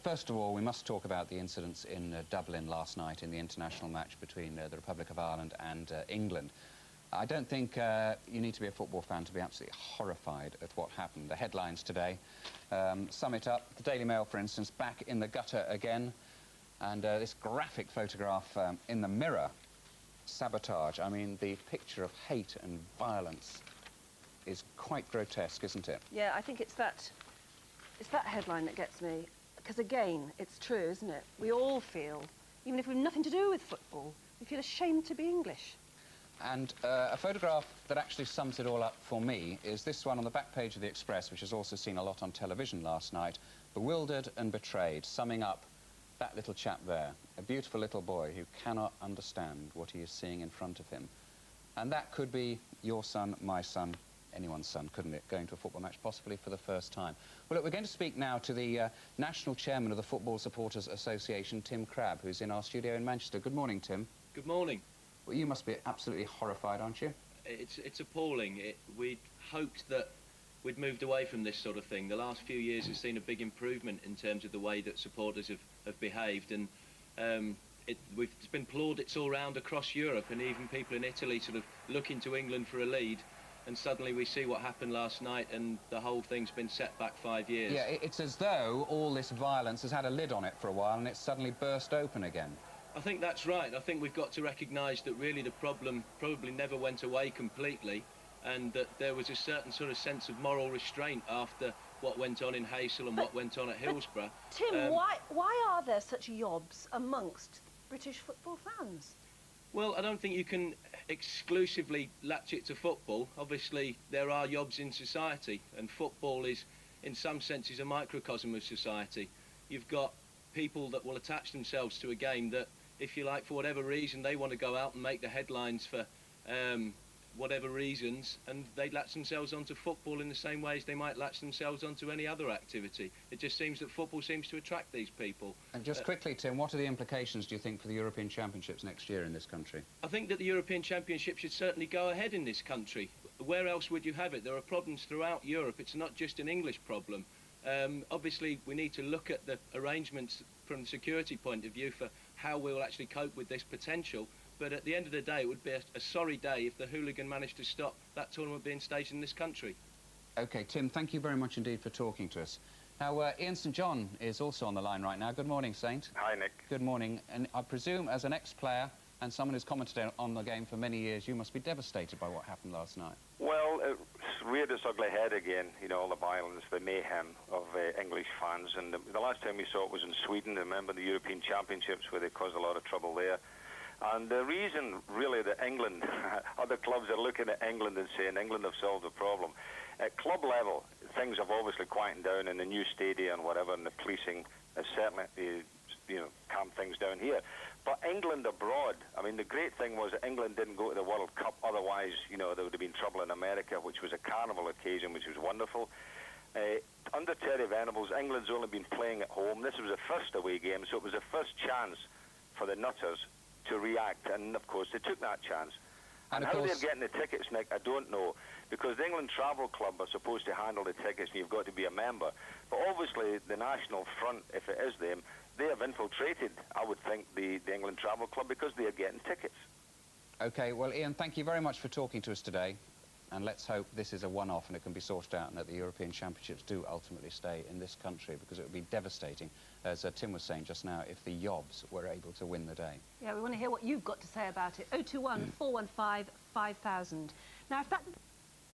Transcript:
First of all, we must talk about the incidents in Dublin last night in the international match between the Republic of Ireland and England. I don't think you need to be a football fan to be absolutely horrified at what happened. The headlines today sum it up. The Daily Mail, for instance, back in the gutter again. And this graphic photograph in the Mirror, sabotage. I mean, the picture of hate and violence is quite grotesque, isn't it? Yeah, I think it's that headline that gets me. Because again, it's true, isn't it? We all feel, even if we've nothing to do with football, we feel ashamed to be English. And a photograph that actually sums it all up for me is this one on the back page of the Express, which has also seen a lot on television last night. Bewildered and betrayed, summing up that little chap there, a beautiful little boy who cannot understand what he is seeing in front of him. And that could be your son, my son, anyone's son, couldn't it, going to a football match, possibly for the first time. Well, look, we're going to speak now to the National Chairman of the Football Supporters Association, Tim Crabb, who's in our studio in Manchester. Good morning, Tim. Good morning. Well, you must be absolutely horrified, aren't you? It's appalling. We'd hoped that we'd moved away from this sort of thing. The last few years has seen a big improvement in terms of the way that supporters have behaved, and it's been plaudits all round across Europe, and even people in Italy sort of looking to England for a lead. And suddenly we see what happened last night, and the whole thing's been set back 5 years. Yeah, it's as though all this violence has had a lid on it for a while, and it's suddenly burst open again. I think that's right. I think we've got to recognise that really the problem probably never went away completely, and that there was a certain sort of sense of moral restraint after what went on in Haysel and what went on at Hillsborough. Tim, why are there such yobs amongst British football fans? Well, I don't think you can exclusively latch it to football. Obviously, there are yobs in society, and football is, in some senses, a microcosm of society. You've got people that will attach themselves to a game that, if you like, for whatever reason, they want to go out and make the headlines for whatever reasons, and they latch themselves onto football in the same way as they might latch themselves onto any other activity. It just seems that football seems to attract these people. And just quickly, Tim, what are the implications, do you think, for the European Championships next year in this country? I think that the European Championship should certainly go ahead in this country. Where else would you have it? There are problems throughout Europe. It's not just an English problem. Obviously, we need to look at the arrangements from the security point of view for how we will actually cope with this potential. But at the end of the day, it would be a sorry day if the hooligan managed to stop that tournament being staged in this country. OK, Tim, thank you very much indeed for talking to us. Now, Ian St John is also on the line right now. Good morning, Saint. Hi, Nick. Good morning. And I presume, as an ex-player and someone who's commented on the game for many years, you must be devastated by what happened last night. Well, it reared its ugly head again, you know, all the violence, the mayhem of English fans. And the last time we saw it was in Sweden. Remember the European Championships, where they caused a lot of trouble there. And the reason, really, that England, other clubs are looking at England and saying England have solved the problem. At club level, things have obviously quietened down in the new stadium and whatever, and the policing has certainly, calmed things down here. But England abroad, I mean, the great thing was that England didn't go to the World Cup. Otherwise, there would have been trouble in America, which was a carnival occasion, which was wonderful. Under Terry Venables, England's only been playing at home. This was the first away game, so it was the first chance for the nutters to react, and of course they took that chance. And how they're getting the tickets, Nick, I don't know, because the England Travel Club are supposed to handle the tickets, and you've got to be a member. But obviously the National Front, if it is them, they have infiltrated, I would think, the England Travel Club, because they are getting tickets. OK, well, Ian, thank you very much for talking to us today. And let's hope this is a one-off and it can be sorted out, and that the European Championships do ultimately stay in this country, because it would be devastating, as Tim was saying just now, if the Yobs were able to win the day. Yeah, we want to hear what you've got to say about it. 021 415 5000. Now, if that...